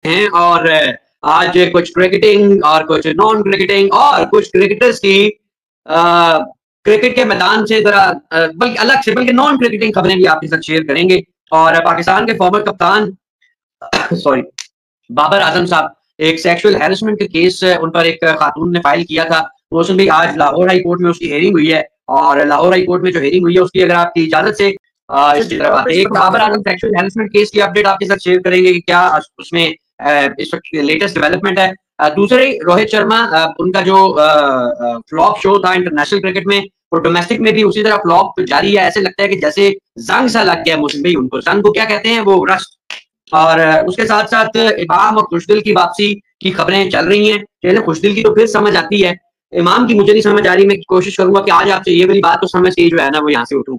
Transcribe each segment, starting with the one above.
हैं और आज कुछ क्रिकेटिंग और कुछ नॉन क्रिकेटिंग और कुछ क्रिकेटर्स की क्रिकेट के मैदान से जरा बल्कि अलग से बल्कि नॉन क्रिकेटिंग खबरें भी आपके साथ शेयर करेंगे। और पाकिस्तान के फॉर्मर कप्तान सॉरी बाबर आजम साहब, एक सेक्सुअल हैरेसमेंट के केस उन पर एक खातून ने फाइल किया था। रोशन भाई, आज लाहौर हाई कोर्ट में उसकी हेयरिंग हुई है और लाहौर हाई कोर्ट में जो हेयरिंग हुई है उसकी अगर आपकी इजाजत से इसकी तरफ आते हैं। Babar Azam sexual harassment case की अपडेट आपके साथ शेयर करेंगे कि क्या उसमें इस वक्त लेटेस्ट डेवलपमेंट है। दूसरे रोहित शर्मा, उनका जो फ्लॉप शो था इंटरनेशनल क्रिकेट में, वो डोमेस्टिक में भी उसी तरह फ्लॉप जारी है। ऐसे लगता है कि जैसे जंग सा लग गया मौसम भाई उनको। जंग को क्या कहते हैं, वो रस्ट। और उसके साथ साथ इमाम और खुशदिल की वापसी की खबरें चल रही हैं। चलिए, खुशदिल की तो फिर समझ आती है, इमाम की मुझे नहीं समझ आ रही। मैं कोशिश करूंगा कि आज आपसे ये वाली बात तो समझ के जो है ना वो यहाँ से उठूं।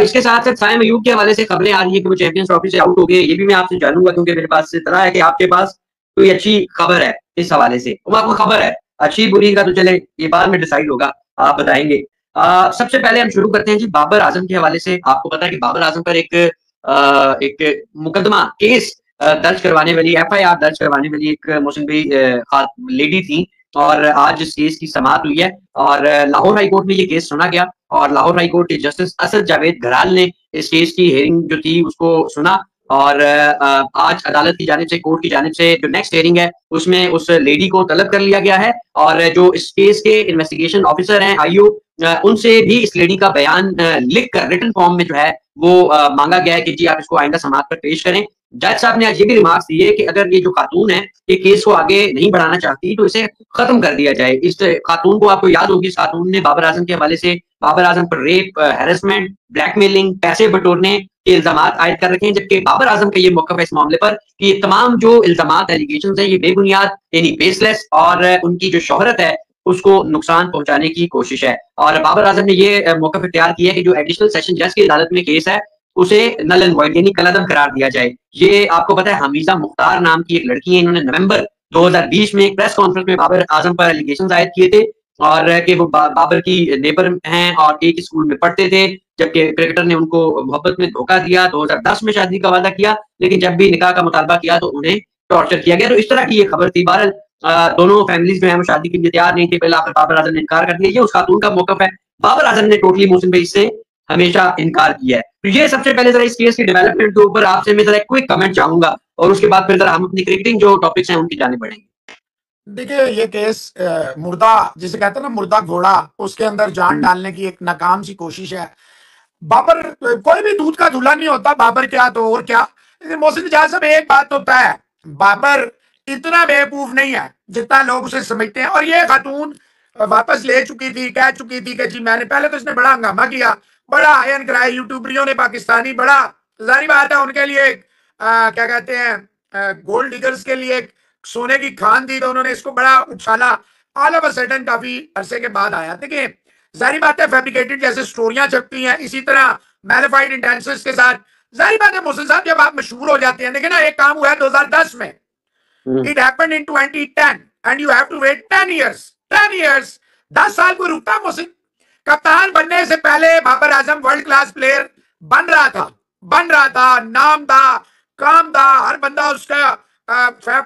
इसके साथ साथ साइम अयूब के हवाले से खबरें आ रही है कि वो चैंपियंस ट्रॉफी से आउट हो गए। ये भी मैं आपसे जानूंगा क्योंकि मेरे पास इतना है कि आपके पास कोई अच्छी खबर है इस हवाले से। वो आपको खबर है अच्छी बुरी का तो चले ये बाद में डिसाइड होगा, आप बताएंगे। सबसे पहले हम शुरू करते हैं जी बाबर आजम के हवाले से। आपको पता है कि बाबर आजम पर एक मुकदमा केस दर्ज करवाने वाली, एफआईआर दर्ज करवाने वाली एक मोहसिन भाई लेडी थी और आज इस केस की समाअत हुई है और लाहौर हाई कोर्ट में ये केस सुना गया और लाहौर हाई कोर्ट के जस्टिस असद जावेद घराल ने इस केस की हेयरिंग जो थी उसको सुना। और आज अदालत की जानिब से, कोर्ट की जानिब से जो नेक्स्ट हेयरिंग है उसमें उस लेडी को तलब कर लिया गया है और जो इस केस के इन्वेस्टिगेशन ऑफिसर हैं आईओ, उनसे भी इस लेडी का बयान लिख कर रिटन फॉर्म में जो है वो मांगा गया है कि जी आप इसको आइंदा समाअत पर पेश करें। जज साहब ने आज ये भी रिमार्क्स दिए कि अगर ये जो खातून है ये केस को आगे नहीं बढ़ाना चाहती तो इसे खत्म कर दिया जाए। इस खातून को, आपको याद होगी, इस खातून ने बाबर आजम के हवाले से बाबर आजम पर रेप, हैरेसमेंट, ब्लैकमेलिंग, पैसे बटोरने के इल्जाम आयद कर रखे हैं। जबकि बाबर आजम का ये मौकफ है इस मामले पर कि ये तमाम जो इल्जाम एलिगेशन है ये बेबुनियाद यानी बेसलेस और उनकी जो शोहरत है उसको नुकसान पहुंचाने की कोशिश है। और बाबर आजम ने ये मौकफ इख्तियार किया कि जो एडिशनल सेशन जज की अदालत में केस है उसे नल एंड वॉइड यानी कलअदम करार दिया जाए। ये आपको पता है हमीजा मुख्तार नाम की एक लड़की है, इन्होंने नवंबर 2020 में एक प्रेस कॉन्फ्रेंस में बाबर आजम पर एलिगेशन आयद किए थे और कि वो बाबर की नेबर हैं और एक ही स्कूल में पढ़ते थे। जबकि क्रिकेटर ने उनको मोहब्बत में धोखा दिया, 2010 में शादी का वादा किया, लेकिन जब भी निकाह का मुतालबा किया तो उन्हें टॉर्चर किया गया। तो इस तरह की ये खबर थी। बहरहाल दोनों फैमिलीज जो है वो शादी के लिए तैयार नहीं थे। पहले आकर बाबर आजम ने इनकार कर दिया। ये उस खातून का मौकफ है। बाबर आजम ने टोटली मोहसिन भाई इससे हमेशा इनकार किया है। तो ये सबसे पहले जरा इस केस की डेवलपमेंट के ऊपर आपसे मैं जरा एक क्विक कमेंट चाहूंगा और उसके बाद फिर जरा हम अपनी क्रिकेटिंग जो टॉपिक्स हैं उनकी जाने बढ़ेंगे। देखिए, ये केस मुर्दा जिसे कहते हैं ना, मुर्दा घोड़ा, उसके अंदर जान डालने की एक नाकाम सी कोशिश है। बाबर कोई भी दूध का धुला नहीं होता, बाबर क्या तो और क्या। लेकिन मोहसिन जहां साहब, एक बात तो तय है, बाबर इतना बेवकूफ नहीं है जितना लोग उसे समझते हैं। और ये खातून वापस ले चुकी थी, कह चुकी थी कि जी मैंने, पहले तो इसने बड़ा हंगामा किया, बड़ा आयन कराया यूट्यूबरियों ने, पाकिस्तानी, बड़ा जारी बात है उनके लिए क्या कहते हैं, गोल्ड डिगर्स के लिए सोने की खान दी, तो उन्होंने इसको बड़ा उछाला। ऑल ऑफ अ सडन काफी अरसे के बाद आया। देखिए, जारी बात है फैब्रिकेटेड जैसे स्टोरियां छपती हैं, इसी तरह मैलिफाइड इंटेंशंस के साथ। जारी बात है मोहसिन साहब, जब आप मशहूर हो जाते हैं, देखिए ना, एक काम हुआ है 2010 में, it happened in 2010 and you have to wait 10 years. 10 years, 10 साल को रुकता मोहसिन। कप्तान बनने से पहले Babar Azam world class player बन रहा था, नाम था, काम था, हर बंदा उसका फैब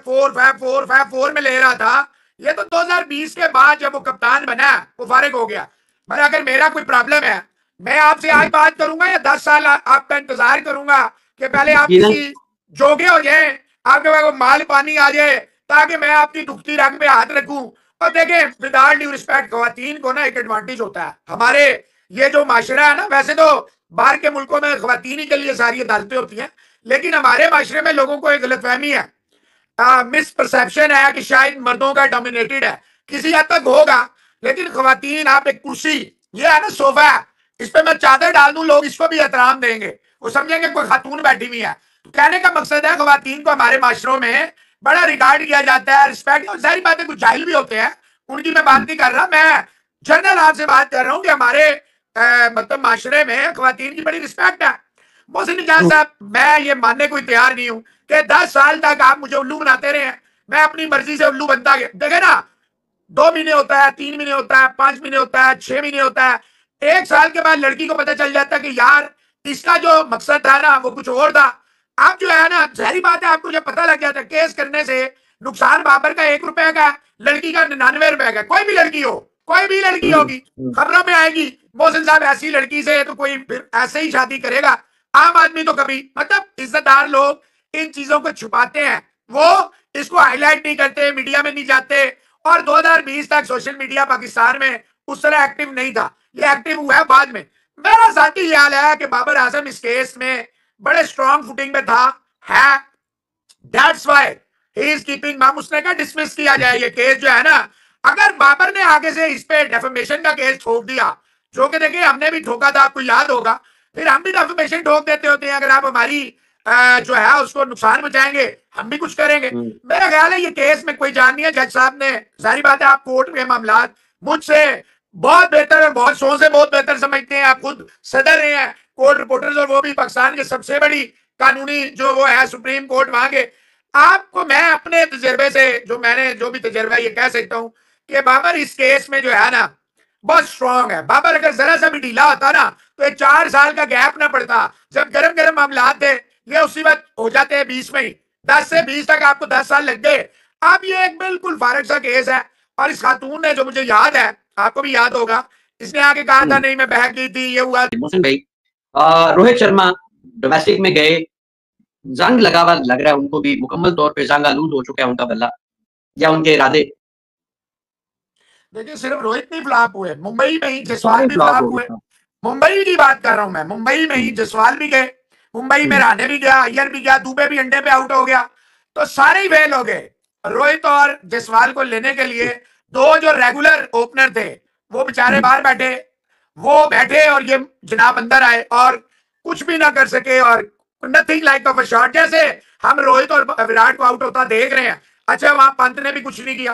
फोर में ले रहा था। ये तो 2020 के बाद जब वो कप्तान बना वो फारिग हो गया। पर अगर मेरा कोई प्रॉब्लम है, मैं आपसे आज बात करूंगा या 10 साल आपका इंतजार करूंगा कि पहले आप किसी जोगे हो जाए, आपके पास माल पानी आ जाए, ताकि मैं आपकी दुखती रंग में हाथ रखूं। और देखें, विद ऑल ड्यू रिस्पेक्ट, खवातीन को ना एक एडवांटेज होता है। हमारे ये जो माशरा है ना, वैसे तो बाहर के मुल्कों में खवातीन ही के लिए सारी अदालतें होती हैं, लेकिन हमारे माशरे में लोगों को एक गलतफहमी है, मिसपरसेप्शन है कि शायद मर्दों का डोमिनेटेड है। किसी हद तक होगा, लेकिन खवातीन, आप एक कुर्सी, ये है ना सोफा, इस पे मैं चादर डाल दूं, लोग इसको भी एहतराम देंगे, वो समझेंगे कोई खातून बैठी हुई है। तो कहने का मकसद है, खवातीन को हमारे माशरों में बड़ा रिगार्ड किया जाता है, रिस्पेक्ट। और सारी बातें, कुछ जाहिल भी होते हैं, उनकी मैं बात नहीं कर रहा, मैं जनरल आपसे बात कर रहा हूँ कि हमारे मतलब माशरे में खवातीन की बड़ी रिस्पेक्ट है। मोहसिन निजात साहब, मैं ये मानने को तैयार नहीं हूं कि 10 साल तक आप मुझे उल्लू बनाते रहे हैं। मैं अपनी मर्जी से उल्लू बनता गया। देखे ना, 2 महीने होता है, 3 महीने होता है, 5 महीने होता है, 6 महीने होता है, 1 साल के बाद लड़की को पता चल जाता है कि यार इसका जो मकसद था ना वो कुछ और था। आप जो है ना, जहरी बात है, आपको जब पता लग गया था केस करने से नुकसान बाबर का 1 रुपए का, लड़की का 99 रुपए का, कोई भी लड़की हो, कोई भी लड़की होगी, खबरों में आएगी मोहसिन साहब ऐसी लड़की से तो कोई फिर ऐसे ही शादी करेगा। आम आदमी तो कभी, मतलब इज्जतदार लोग इन चीजों को छुपाते हैं, वो इसको हाईलाइट नहीं करते, मीडिया में नहीं जाते। और 2020 तक सोशल मीडिया पाकिस्तान में उस तरह एक्टिव नहीं था, ये एक्टिव हुआ है बाद में। मेरा साथी ख्याल है कि बाबर आजम इस केस में बड़े स्ट्रॉन्ग फुटिंग में था है। That's why he is keeping मम। उसने कहा डिसमिस किया जाए ये केस जो है ना। अगर बाबर ने आगे से इस पे डेफेमेशन का केस ठोक दिया, जो कि देखिए हमने भी ठोका था, आपको याद होगा, फिर हम भी डेफेमेशन ठोक देते होते हैं, अगर आप हमारी जो है उसको नुकसान पहुंचाएंगे हम भी कुछ करेंगे। मेरा ख्याल है ये केस में कोई जान नहीं है। जज साहब ने, जाहिर बात है आप कोर्ट के मामला मुझसे बहुत बेहतर और बहुत सौ से बहुत बेहतर समझते हैं, आप खुद सदर रहे हैं कोर्ट रिपोर्टर्स, और वो भी पाकिस्तान के सबसे बड़ी कानूनी जो वो है सुप्रीम कोर्ट वहां के। आपको मैं अपने तजर्बे से, जो मैंने जो भी तजर्बा, ये कह सकता हूं कि बाबर इस केस में जो है ना बहुत स्ट्रांग है। बाबर अगर जरा सा भी ढीला होता ना तो एक 4 साल का गैप ना पड़ता। जब गरम गरम मामला थे ये उसी वक्त हो जाते हैं 20 में ही, 10 से 20 तक आपको 10 साल लग गए। अब ये एक बिल्कुल फारग सा केस है। और इस खातून ने, जो मुझे याद है, आपको भी याद होगा, इसने आके कहा था नहीं मैं बहक गई थी, ये हुआ। मोहसिन भाई, रोहित शर्मा डोमेस्टिक में गए, जंग लगा हुआ लग रहा है उनको भी, मुकम्मल तौर पे जंग आलूद हो चुका है उनका बल्ला या उनके इरादे। देखिए सिर्फ रोहित नहीं फ्लॉप हुए, मुंबई में ही जसवाल भी फ्लॉप हुए। मुंबई की बात कर रहा हूं मैं, मुंबई में ही जसवाल भी गए, मुंबई में रहने भी गया, अय्यर भी गया, दुबे भी अंडे पे आउट हो गया, तो सारे ही फेल हो गए। रोहित और जसवाल को लेने के लिए दो जो रेगुलर ओपनर थे वो बेचारे बाहर बैठे, वो बैठे और ये जनाब अंदर आए और कुछ भी ना कर सके, और nothing like of a shot. जैसे हम रोहित और विराट को आउट होता देख रहे हैं, अच्छा वहां पंत ने भी कुछ नहीं किया,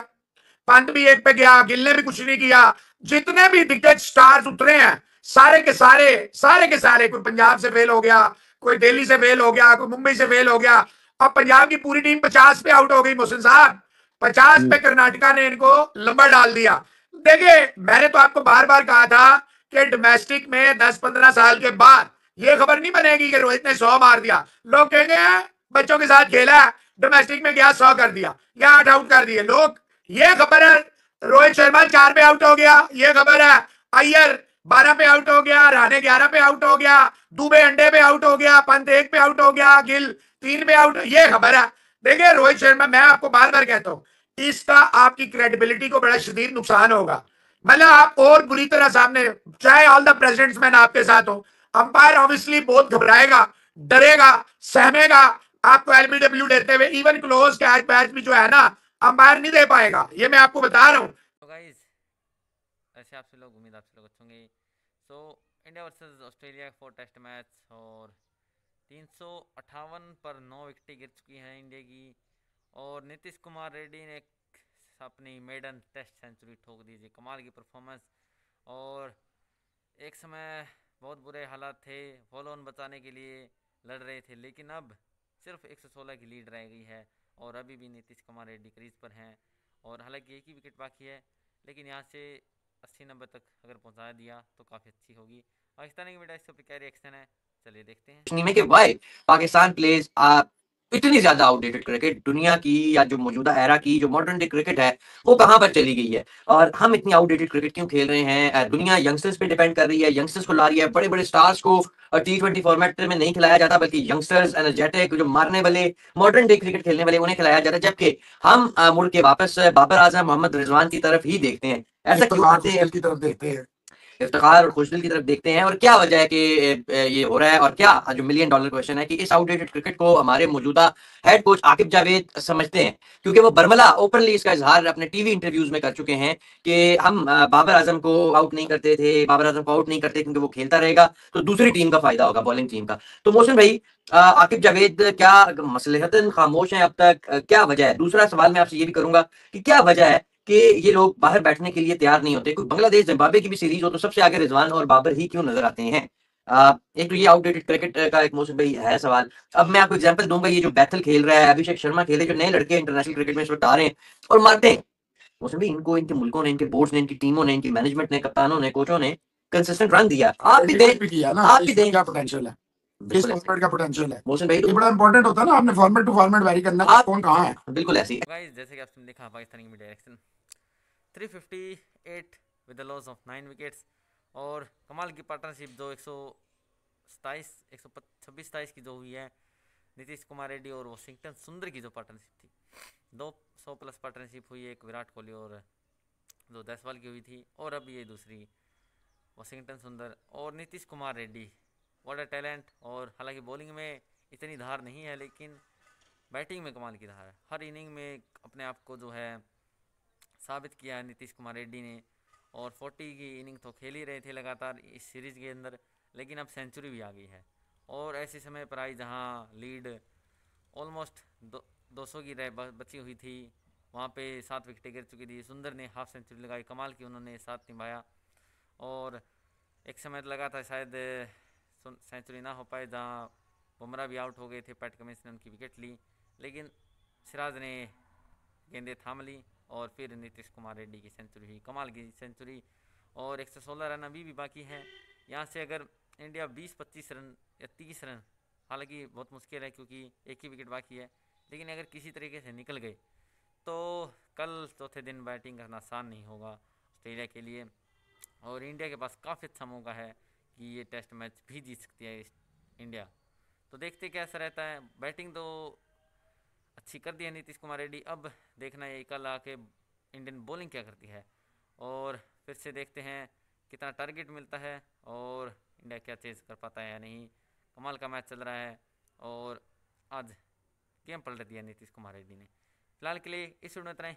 पंत भी एक पे गया, गिल ने भी कुछ नहीं किया। जितने भी दिग्गज स्टार्स उतरे हैं सारे के सारे, कोई पंजाब से फेल हो गया, कोई दिल्ली से फेल हो गया, कोई मुंबई से फेल हो गया, और पंजाब की पूरी टीम 50 पे आउट हो गई। मोहसिन साहब 50 पे कर्नाटका ने इनको लंबा डाल दिया। देखिए मैंने तो आपको बार बार कहा था कि डोमेस्टिक में 10-15 साल के बाद ये खबर नहीं बनेगी कि रोहित ने 100 मार दिया। लोग कहेंगे बच्चों के साथ खेला, डोमेस्टिक में क्या 100 कर दिया या 8 आउट कर दिए। लोग, ये खबर है रोहित शर्मा 4 पे आउट हो गया, ये खबर है अय्यर 12 पे आउट हो गया, राणे 11 पे आउट हो गया, दुबे अंडे पे आउट हो गया, पंत 1 पे आउट हो गया, गिल 3 पे आउट, ये खबर है। देखिए रोहित शर्मा, मैं आपको बार बार कहता हूं इसका आपकी क्रेडिबिलिटी को बड़ा शदीद नुकसान होगा। मतलब आप और बुरी तरह सामने, चाहे ऑल द प्रेसिडेंट्स मैन आपके साथ हो, अंपायर ऑब्वियसली बहुत घबराएगा, डरेगा, सहमेगा आपको एलबीडब्ल्यू देते हुए। इवन क्लोज कैच मैच भी जो है ना अंपायर नहीं दे पाएगा, ये मैं आपको बता रहा हूं। तो गाइस ऐसे आपसे लोग, उम्मीद आपसे लोग अच्छे होंगे। So India versus Australia 4 test match, और 358 पर 9 विकेटें गिर चुकी हैं इंडिया की, और नीतीश कुमार रेड्डी ने अपनी मेडन टेस्ट सेंचुरी ठोक दी थी। कमाल की परफॉर्मेंस, और एक समय बहुत बुरे हालात थे, फॉलो ऑन बचाने के लिए लड़ रहे थे, लेकिन अब सिर्फ 116 की लीड रह गई है, और अभी भी नीतीश कुमार रेड्डी क्रीज पर हैं, और हालांकि एक ही विकेट बाकी है, लेकिन यहाँ से 80 नंबर तक अगर पहुँचा दिया तो काफ़ी अच्छी होगी। पाकिस्तानी की मीडिया इस पर क्या रिएक्शन है, चलिए देखते हैं। में कि वाई पाकिस्तान प्लेज इतनी ज्यादा आउटडेटेड क्रिकेट, दुनिया की या जो मौजूदा एरा की जो मॉडर्न डे क्रिकेट है वो कहां पर चली गई है, और हम इतनी आउटडेटेड क्रिकेट क्यों खेल रहे हैं। दुनिया यंगस्टर्स पे डिपेंड कर रही है, यंगस्टर्स को ला रही है, बड़े बड़े स्टार्स को T20 फॉर्मेट में नहीं खिलाया जाता, बल्कि यंगस्टर्स एनर्जेटिक जो मारने वाले मॉडर्न डे क्रिकेट खेलने वाले उन्हें खिलाया जाता है। जबकि हम मुड़ के वापस बाबर आजम, मोहम्मद रिजवान की तरफ ही देखते हैं। ऐसा क्यों आते हैं, की तरफ देखते हैं, इफ्तिखार और खुशदिल की तरफ देखते हैं, और क्या वजह है कि ये हो रहा है, और क्या जो $1 मिलियन क्वेश्चन है कि इस आउटडेटेड क्रिकेट को हमारे मौजूदा हेड कोच आकिब जावेद समझते हैं, क्योंकि वो बर्मला ओपनली इसका इजहार अपने टीवी इंटरव्यूज में कर चुके हैं कि हम बाबर आजम को आउट नहीं करते थे, बाबर आजम को आउट नहीं करते क्योंकि वो खेलता रहेगा तो दूसरी टीम का फायदा होगा, बॉलिंग टीम का। तो मोहसिन भाई, आकिब जावेद क्या मसलहतन खामोश हैं अब तक, क्या वजह है? दूसरा सवाल मैं आपसे ये भी करूंगा कि क्या वजह है कि ये लोग बाहर बैठने के लिए तैयार नहीं होते? कोई बांग्लादेश जिम्बाब्वे की भी सीरीज हो तो सबसे आगे रिजवान और बाबर ही क्यों नजर आते हैं? एक तो ये आउटडेटेड क्रिकेट का एक मौसम भाई है सवाल। अब मैं आपको एग्जांपल दूंगा, ये जो बैथल खेल रहा है, अभिषेक शर्मा खेले, जो नए लड़के इंटरनेशनल क्रिकेट में इस वक्त आ रहे हैं और मारते हैं, मौसम भाई इनको इनके मुल्कों ने, इनके बोर्ड्स ने, इनकी टीमों ने, इनकी मैनेजमेंट ने, कप्तानों ने, कोचों ने कंसिस्टेंट रन दिया। आप भी दें, किया ना, आप भी दें, क्या पोटेंशियल है। किस बिल्कुल ऐसे फॉर्मेट का पोटेंशियल है, मोहसिन भाई ये बड़ा इंपॉर्टेंट होता है ना, आपने फॉर्मेट टू फॉर्मेट वेरी करना है, आप कौन कहाँ है। बिल्कुल ऐसी है। गाइस जैसे कि आपने देखा पाकिस्तानी की direction 358 with the loss of 9 wickets, और कमाल की पार्टनरशिप जो 127 126 27 की जो हुई है नीतीश कुमार रेड्डी और वॉशिंगटन सुंदर की जो पार्टनरशिप थी, 200 प्लस पार्टनरशिप हुई, एक विराट कोहली और जो जायसवाल की हुई थी, और अब ये दूसरी वॉशिंगटन सुंदर और Nitish Kumar Reddy, what a talent. और हालांकि बॉलिंग में इतनी धार नहीं है, लेकिन बैटिंग में कमाल की धार है, हर इनिंग में अपने आप को जो है साबित किया है नीतीश कुमार रेड्डी ने। और 40 की इनिंग तो खेल ही रहे थे लगातार इस सीरीज़ के अंदर, लेकिन अब सेंचुरी भी आ गई है, और ऐसे समय पर आई जहां लीड ऑलमोस्ट 200 की बची हुई थी, वहाँ पे 7 विकेटें गिर चुकी थी, सुंदर ने हाफ सेंचुरी लगाई, कमाल की उन्होंने साथ निभाया। और एक समय लगा था शायद सेंचुरी ना हो पाए, जहाँ बुमराह भी आउट हो गए थे, पैट कमिंस ने उनकी विकेट ली, लेकिन सिराज ने गेंदें थाम ली, और फिर नीतीश कुमार रेड्डी की सेंचुरी हुई, कमाल की सेंचुरी। और 116 रन अभी भी बाकी हैं, यहाँ से अगर इंडिया 20-25 रन या 30 रन, हालांकि बहुत मुश्किल है क्योंकि एक ही विकेट बाकी है, लेकिन अगर किसी तरीके से निकल गए तो कल चौथे दिन बैटिंग करना आसान नहीं होगा ऑस्ट्रेलिया के लिए, और इंडिया के पास काफ़ी अच्छा मौका है कि ये टेस्ट मैच भी जीत सकती है इंडिया। तो देखते कैसा रहता है, बैटिंग तो अच्छी कर दी है नीतीश कुमार रेड्डी, अब देखना है कल आके इंडियन बॉलिंग क्या करती है, और फिर से देखते हैं कितना टारगेट मिलता है और इंडिया क्या चेज़ कर पाता है या नहीं। कमाल का मैच चल रहा है, और आज गेम पलट दिया नीतीश कुमार रेड्डी ने। फिलहाल के लिए इस वीडियो में इतना ही।